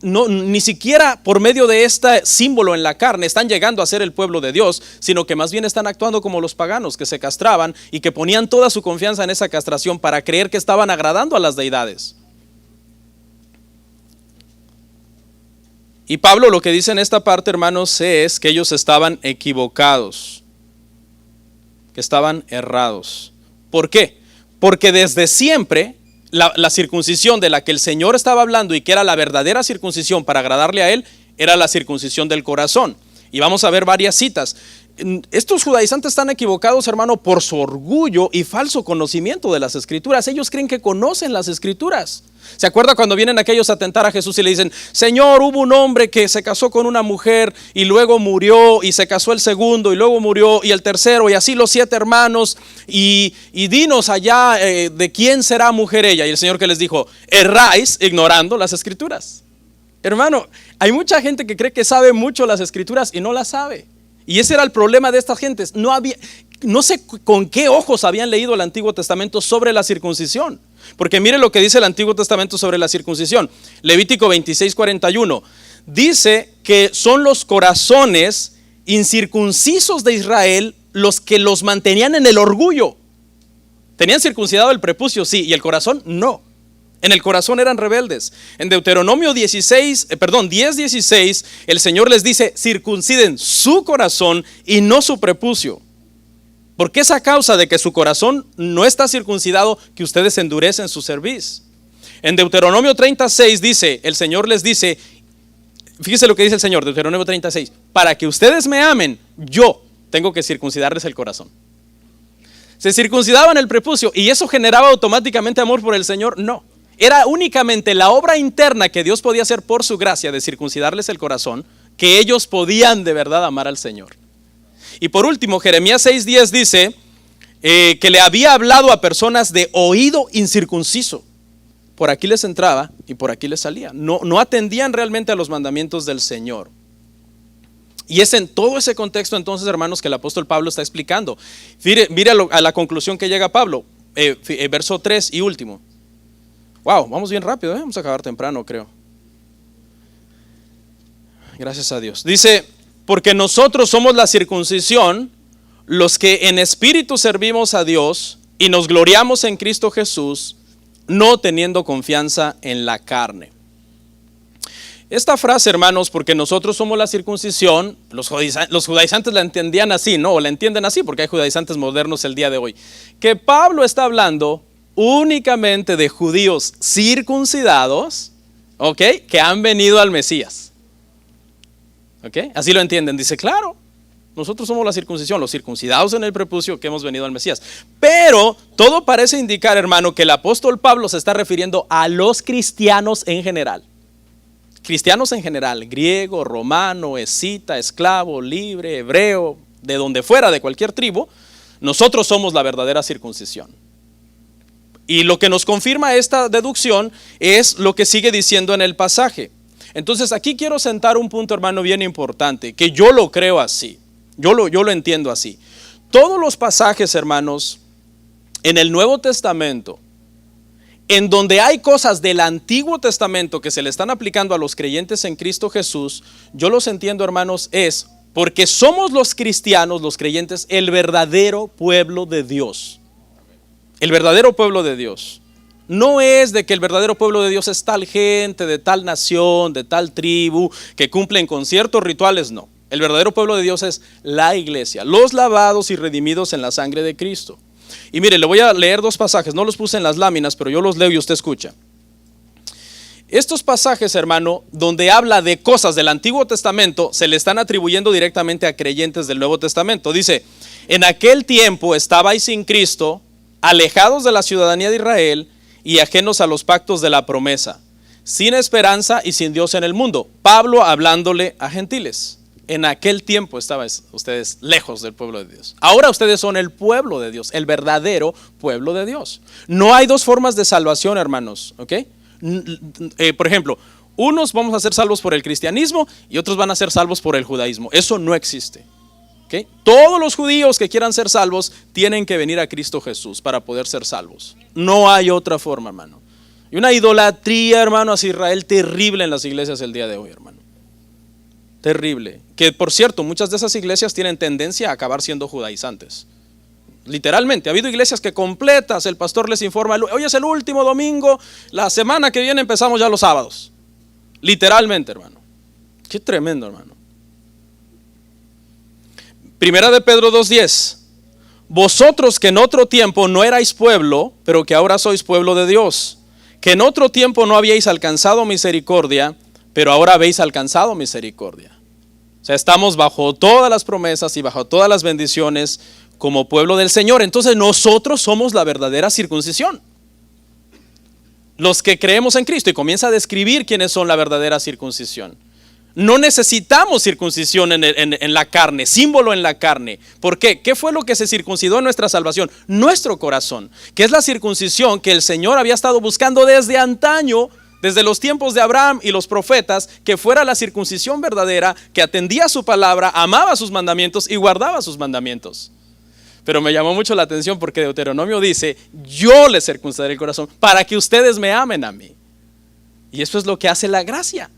ni siquiera por medio de este símbolo en la carne están llegando a ser el pueblo de Dios, sino que más bien están actuando como los paganos que se castraban y que ponían toda su confianza en esa castración para creer que estaban agradando a las deidades. Y Pablo lo que dice en esta parte, hermanos, es que ellos estaban equivocados, que estaban errados. ¿Por qué? Porque desde siempre la circuncisión de la que el Señor estaba hablando y que era la verdadera circuncisión para agradarle a Él, era la circuncisión del corazón. Y vamos a ver varias citas. Estos judaizantes están equivocados, hermano, por su orgullo y falso conocimiento de las Escrituras. Ellos creen que conocen las Escrituras. ¿Se acuerda cuando vienen aquellos a tentar a Jesús y le dicen: Señor, hubo un hombre que se casó con una mujer y luego murió, y se casó el segundo y luego murió y el tercero, y así los 7 hermanos, y dinos allá de quién será mujer ella? Y el Señor que les dijo: erráis ignorando las Escrituras. Hermano, hay mucha gente que cree que sabe mucho las Escrituras y no las sabe. Y ese era el problema de estas gentes. No sé con qué ojos habían leído el Antiguo Testamento sobre la circuncisión. Porque mire lo que dice el Antiguo Testamento sobre la circuncisión. Levítico 26:41. Dice que son los corazones incircuncisos de Israel los que los mantenían en el orgullo. Tenían circuncidado el prepucio, sí, y el corazón no. En el corazón eran rebeldes. En Deuteronomio 10:16, el Señor les dice: circunciden su corazón y no su prepucio. Porque es a causa de que su corazón no está circuncidado que ustedes endurecen su cerviz. En Deuteronomio 36 dice, el Señor les dice, fíjese lo que dice el Señor, Deuteronomio 36, para que ustedes me amen, yo tengo que circuncidarles el corazón. ¿Se circuncidaban el prepucio y eso generaba automáticamente amor por el Señor? No. Era únicamente la obra interna que Dios podía hacer por su gracia de circuncidarles el corazón, que ellos podían de verdad amar al Señor. Y por último, Jeremías 6:10 dice que le había hablado a personas de oído incircunciso. Por aquí les entraba y por aquí les salía. No atendían realmente a los mandamientos del Señor. Y es en todo ese contexto entonces, hermanos, que el apóstol Pablo está explicando. Mire a la conclusión que llega Pablo, verso 3 y último. Wow, vamos bien rápido, vamos a acabar temprano, creo. Gracias a Dios. Dice, porque nosotros somos la circuncisión, los que en espíritu servimos a Dios y nos gloriamos en Cristo Jesús, no teniendo confianza en la carne. Esta frase, hermanos, porque nosotros somos la circuncisión, los judaizantes la entendían así, ¿no? O la entienden así, porque hay judaizantes modernos el día de hoy. Que Pablo está hablando únicamente de judíos circuncidados, ¿ok? Que han venido al Mesías. ¿Ok? Así lo entienden. Dice, claro, nosotros somos la circuncisión, los circuncidados en el prepucio que hemos venido al Mesías. Pero todo parece indicar, hermano, que el apóstol Pablo se está refiriendo a los cristianos en general. Cristianos en general, griego, romano, escita, esclavo, libre, hebreo, de donde fuera, de cualquier tribu, nosotros somos la verdadera circuncisión. Y lo que nos confirma esta deducción es lo que sigue diciendo en el pasaje. Entonces aquí quiero sentar un punto, hermano, bien importante, que yo lo creo así, yo lo entiendo así. Todos los pasajes, hermanos, en el Nuevo Testamento, en donde hay cosas del Antiguo Testamento que se le están aplicando a los creyentes en Cristo Jesús, yo los entiendo, hermanos, es porque somos los cristianos, los creyentes, el verdadero pueblo de Dios. El verdadero pueblo de Dios. No es de que el verdadero pueblo de Dios es tal gente, de tal nación, de tal tribu, que cumplen con ciertos rituales, no. El verdadero pueblo de Dios es la iglesia, los lavados y redimidos en la sangre de Cristo. Y mire, le voy a leer dos pasajes, no los puse en las láminas, pero yo los leo y usted escucha. Estos pasajes, hermano, donde habla de cosas del Antiguo Testamento, se le están atribuyendo directamente a creyentes del Nuevo Testamento. Dice, en aquel tiempo estabais sin Cristo, alejados de la ciudadanía de Israel y ajenos a los pactos de la promesa, sin esperanza y sin Dios en el mundo. Pablo hablándole a gentiles. En aquel tiempo estaban ustedes lejos del pueblo de Dios. Ahora ustedes son el pueblo de Dios, el verdadero pueblo de Dios. No hay dos formas de salvación, hermanos, ¿ok? Por ejemplo, unos vamos a ser salvos por el cristianismo y otros van a ser salvos por el judaísmo. Eso no existe. ¿Okay? Todos los judíos que quieran ser salvos tienen que venir a Cristo Jesús para poder ser salvos. No hay otra forma, hermano. Y una idolatría, hermano, hacia Israel terrible en las iglesias el día de hoy, hermano. Terrible. Que por cierto, muchas de esas iglesias tienen tendencia a acabar siendo judaizantes. Literalmente, ha habido iglesias que completas, el pastor les informa, hoy es el último domingo, la semana que viene empezamos ya los sábados. Literalmente, hermano. Qué tremendo, hermano. Primera de Pedro 2:10. Vosotros que en otro tiempo no erais pueblo, pero que ahora sois pueblo de Dios, que en otro tiempo no habíais alcanzado misericordia, pero ahora habéis alcanzado misericordia. O sea, estamos bajo todas las promesas y bajo todas las bendiciones como pueblo del Señor. Entonces nosotros somos la verdadera circuncisión. Los que creemos en Cristo, y comienza a describir quiénes son la verdadera circuncisión. No necesitamos circuncisión en la carne, símbolo en la carne. ¿Por qué? ¿Qué fue lo que se circuncidó en nuestra salvación? Nuestro corazón, que es la circuncisión que el Señor había estado buscando desde antaño, desde los tiempos de Abraham y los profetas, que fuera la circuncisión verdadera, que atendía su palabra, amaba sus mandamientos y guardaba sus mandamientos. Pero me llamó mucho la atención porque Deuteronomio dice, yo les circuncidaré el corazón para que ustedes me amen a mí. Y eso es lo que hace la gracia.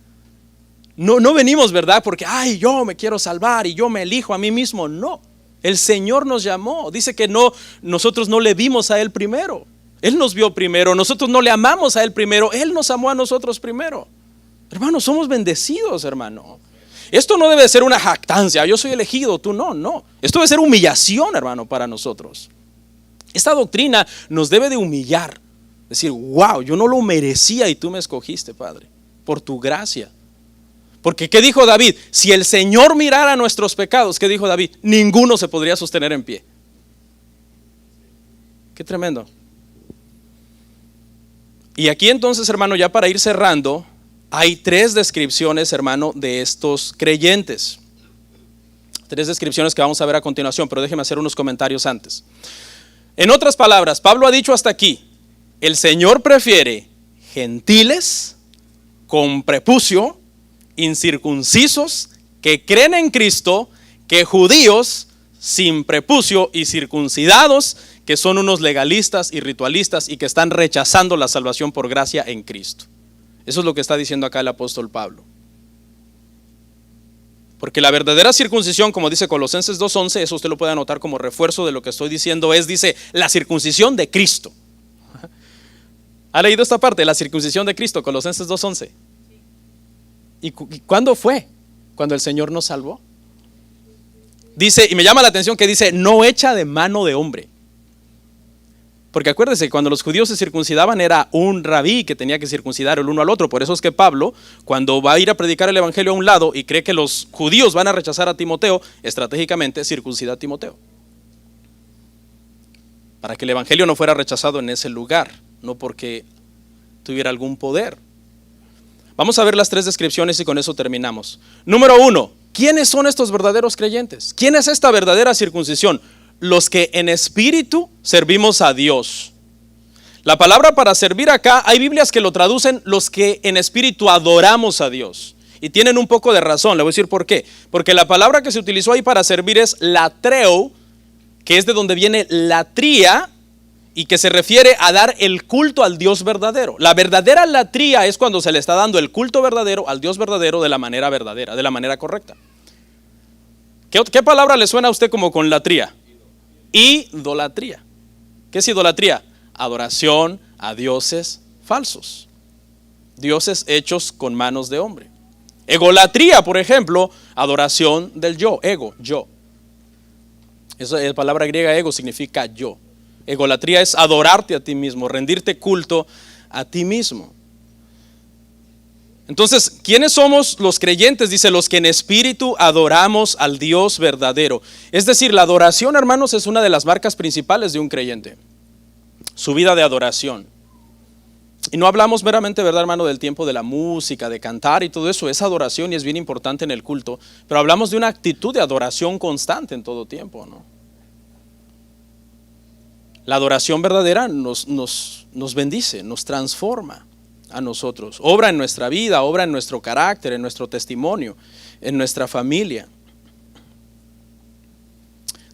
No venimos, ¿verdad? Porque, yo me quiero salvar y yo me elijo a mí mismo. No. El Señor nos llamó. Dice que no, nosotros no le vimos a Él primero. Él nos vio primero. Nosotros no le amamos a Él primero. Él nos amó a nosotros primero. Hermano, somos bendecidos, hermano. Esto no debe ser una jactancia. Yo soy elegido, tú no, no. Esto debe ser humillación, hermano, para nosotros. Esta doctrina nos debe de humillar. Decir, wow, yo no lo merecía y tú me escogiste, Padre, por tu gracia. Porque ¿qué dijo David? Si el Señor mirara nuestros pecados, ¿qué dijo David? Ninguno se podría sostener en pie. Qué tremendo. Y aquí entonces, hermano, ya para ir cerrando, hay 3 descripciones, hermano, de estos creyentes. 3 descripciones que vamos a ver a continuación, pero déjeme hacer unos comentarios antes. En otras palabras, Pablo ha dicho hasta aquí, el Señor prefiere gentiles con prepucio, incircuncisos, que creen en Cristo, que judíos sin prepucio y circuncidados, que son unos legalistas y ritualistas y que están rechazando la salvación por gracia en Cristo. Eso es lo que está diciendo acá el apóstol Pablo. Porque la verdadera circuncisión, como dice Colosenses 2:11, eso usted lo puede anotar como refuerzo de lo que estoy diciendo, dice, la circuncisión de Cristo. ¿Ha leído esta parte? La circuncisión de Cristo, Colosenses 2:11. ¿Y cuándo fue? Cuando el Señor nos salvó. Dice, y me llama la atención que dice, no hecha de mano de hombre. Porque acuérdense, cuando los judíos se circuncidaban era un rabí que tenía que circuncidar el uno al otro. Por eso es que Pablo, cuando va a ir a predicar el evangelio a un lado y cree que los judíos van a rechazar a Timoteo, estratégicamente circuncida a Timoteo. Para que el evangelio no fuera rechazado en ese lugar, no porque tuviera algún poder. Vamos a ver las 3 descripciones y con eso terminamos. Número 1, ¿quiénes son estos verdaderos creyentes? ¿Quién es esta verdadera circuncisión? Los que en espíritu servimos a Dios. La palabra para servir acá, hay Biblias que lo traducen los que en espíritu adoramos a Dios. Y tienen un poco de razón, le voy a decir por qué. Porque la palabra que se utilizó ahí para servir es latreo, que es de donde viene latría, y que se refiere a dar el culto al Dios verdadero. La verdadera latría es cuando se le está dando el culto verdadero al Dios verdadero de la manera verdadera, de la manera correcta. ¿Qué palabra le suena a usted como con latría? Idolatría. ¿Qué es idolatría? Adoración a dioses falsos, dioses hechos con manos de hombre. Egolatría, por ejemplo, adoración del yo, ego, yo. La palabra griega ego significa yo. Egolatría es adorarte a ti mismo, rendirte culto a ti mismo. Entonces, ¿quiénes somos los creyentes? Dice, los que en espíritu adoramos al Dios verdadero. Es decir, la adoración, hermanos, es una de las marcas principales de un creyente. Su vida de adoración. Y no hablamos meramente, ¿verdad, hermano?, del tiempo de la música, de cantar y todo eso. Es adoración y es bien importante en el culto. Pero hablamos de una actitud de adoración constante en todo tiempo, ¿no? La adoración verdadera nos bendice, nos transforma a nosotros, obra en nuestra vida, obra en nuestro carácter, en nuestro testimonio, en nuestra familia.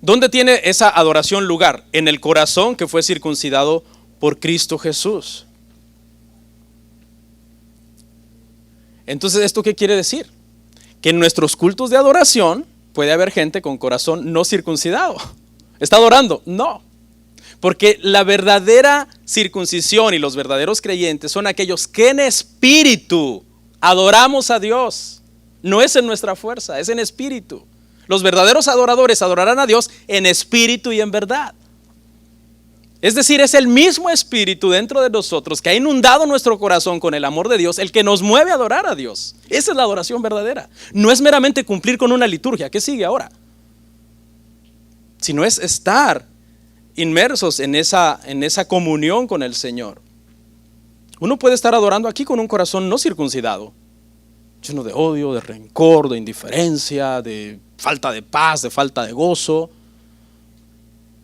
¿Dónde tiene esa adoración lugar? En el corazón que fue circuncidado por Cristo Jesús. Entonces, ¿esto qué quiere decir? Que en nuestros cultos de adoración puede haber gente con corazón no circuncidado. ¿Está adorando? No. Porque la verdadera circuncisión y los verdaderos creyentes son aquellos que en espíritu adoramos a Dios. No es en nuestra fuerza, es en espíritu. Los verdaderos adoradores adorarán a Dios en espíritu y en verdad. Es decir, es el mismo espíritu dentro de nosotros que ha inundado nuestro corazón con el amor de Dios, el que nos mueve a adorar a Dios. Esa es la adoración verdadera. No es meramente cumplir con una liturgia. ¿Qué sigue ahora? Sino es estar inmersos en esa comunión con el Señor. Uno puede estar adorando aquí con un corazón no circuncidado, lleno de odio, de rencor, de indiferencia, de falta de paz, de falta de gozo.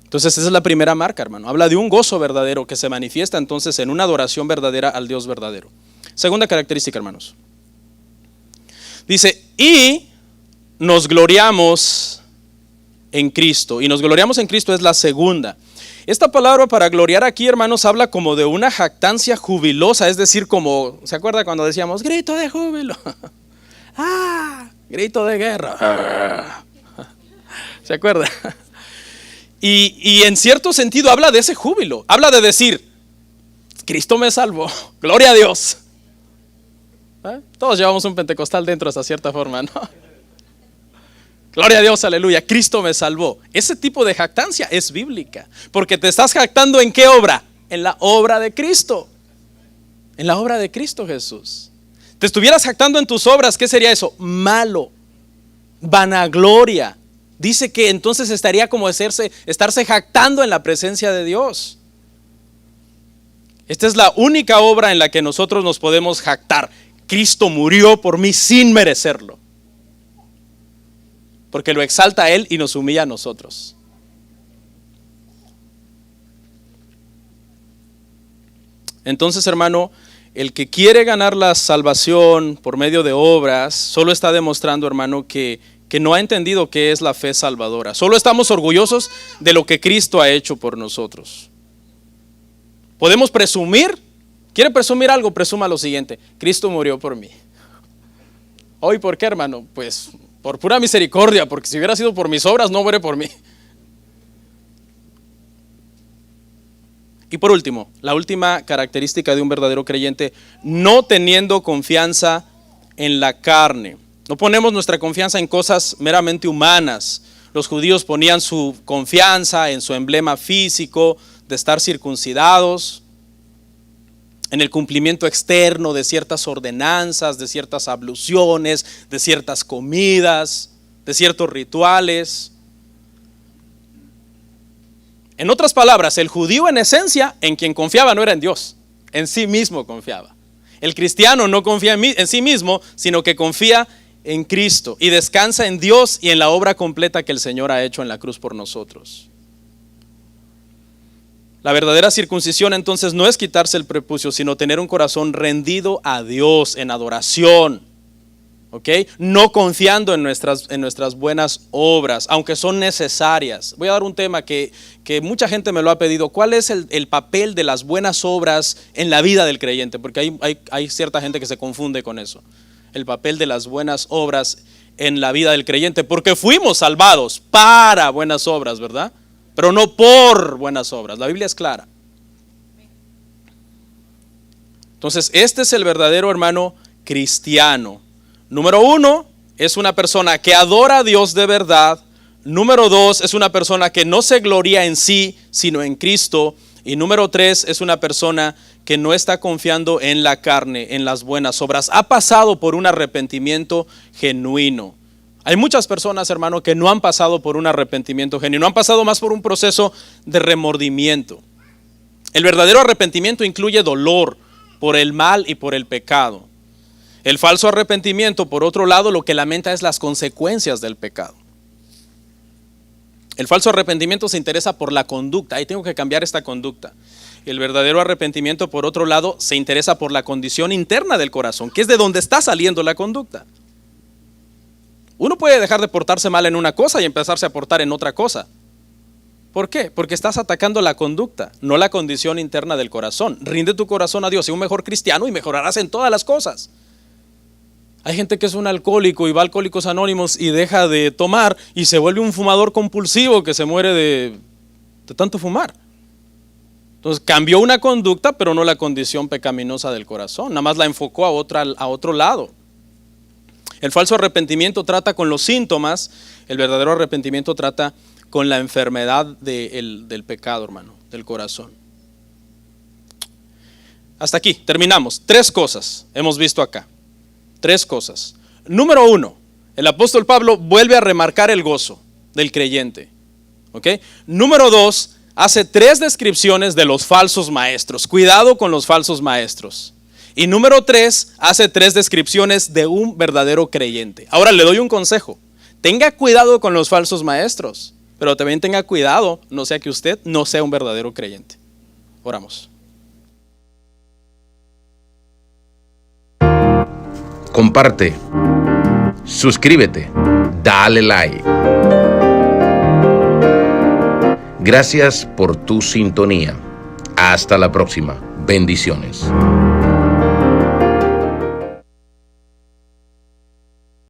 Entonces esa es la primera marca, hermano. Habla de un gozo verdadero que se manifiesta entonces en una adoración verdadera al Dios verdadero. Segunda característica, hermanos. Dice, y nos gloriamos en Cristo. Y nos gloriamos en Cristo es la segunda. Esta palabra para gloriar aquí, hermanos, habla como de una jactancia jubilosa. Es decir, como, ¿se acuerda cuando decíamos grito de júbilo? ¡Ah! Grito de guerra. ¿Se acuerda? Y en cierto sentido habla de ese júbilo, habla de decir, Cristo me salvó, gloria a Dios. Todos llevamos un pentecostal dentro de esa cierta forma, ¿no? Gloria a Dios, aleluya, Cristo me salvó. Ese tipo de jactancia es bíblica, porque te estás jactando ¿en qué obra? En la obra de Cristo. En la obra de Cristo Jesús. Te estuvieras jactando en tus obras, ¿qué sería eso? Malo, vanagloria. Dice que entonces estaría como estarse jactando en la presencia de Dios. Esta es la única obra en la que nosotros nos podemos jactar. Cristo murió por mí sin merecerlo, porque lo exalta a Él y nos humilla a nosotros. Entonces, hermano, el que quiere ganar la salvación por medio de obras, solo está demostrando, hermano, que no ha entendido qué es la fe salvadora. Solo estamos orgullosos de lo que Cristo ha hecho por nosotros. Podemos presumir. ¿Quiere presumir algo? Presuma lo siguiente: Cristo murió por mí. ¿Hoy por qué, hermano? Pues por pura misericordia, porque si hubiera sido por mis obras, no muere por mí. Y por último, la última característica de un verdadero creyente: no teniendo confianza en la carne. No ponemos nuestra confianza en cosas meramente humanas. Los judíos ponían su confianza en su emblema físico de estar circuncidados, en el cumplimiento externo de ciertas ordenanzas, de ciertas abluciones, de ciertas comidas, de ciertos rituales. En otras palabras, el judío en esencia en quien confiaba no era en Dios, en sí mismo confiaba. El cristiano no confía en sí mismo, sino que confía en Cristo y descansa en Dios y en la obra completa que el Señor ha hecho en la cruz por nosotros. La verdadera circuncisión entonces no es quitarse el prepucio, sino tener un corazón rendido a Dios en adoración, ¿ok? No confiando en nuestras buenas obras, aunque son necesarias. Voy a dar un tema que mucha gente me lo ha pedido: ¿cuál es el papel de las buenas obras en la vida del creyente? Porque hay cierta gente que se confunde con eso. El papel de las buenas obras en la vida del creyente, porque fuimos salvados para buenas obras, ¿verdad? Pero no por buenas obras. La Biblia es clara. Entonces, este es el verdadero, hermano, cristiano. Número 1, es una persona que adora a Dios de verdad. Número 2, es una persona que no se gloria en sí, sino en Cristo. Y número 3, es una persona que no está confiando en la carne, en las buenas obras. Ha pasado por un arrepentimiento genuino. Hay muchas personas, hermano, que no han pasado por un arrepentimiento genuino, han pasado más por un proceso de remordimiento. El verdadero arrepentimiento incluye dolor por el mal y por el pecado. El falso arrepentimiento, por otro lado, lo que lamenta es las consecuencias del pecado. El falso arrepentimiento se interesa por la conducta, ahí tengo que cambiar esta conducta. El verdadero arrepentimiento, por otro lado, se interesa por la condición interna del corazón, que es de donde está saliendo la conducta. Uno puede dejar de portarse mal en una cosa y empezarse a portar en otra cosa. ¿Por qué? Porque estás atacando la conducta, no la condición interna del corazón. Rinde tu corazón a Dios, sé un mejor cristiano y mejorarás en todas las cosas. Hay gente que es un alcohólico y va a Alcohólicos Anónimos y deja de tomar y se vuelve un fumador compulsivo que se muere de tanto fumar. Entonces cambió una conducta, pero no la condición pecaminosa del corazón, nada más la enfocó a otro lado. El falso arrepentimiento trata con los síntomas, el verdadero arrepentimiento trata con la enfermedad del pecado, hermano, del corazón. Hasta aquí, terminamos. 3 cosas hemos visto acá. 3 cosas. Número 1, el apóstol Pablo vuelve a remarcar el gozo del creyente. ¿Ok? Número 2, hace 3 descripciones de los falsos maestros. Cuidado con los falsos maestros. Y número 3, hace 3 descripciones de un verdadero creyente. Ahora le doy un consejo: tenga cuidado con los falsos maestros, pero también tenga cuidado, no sea que usted no sea un verdadero creyente. Oramos. Comparte, suscríbete, dale like. Gracias por tu sintonía. Hasta la próxima. Bendiciones.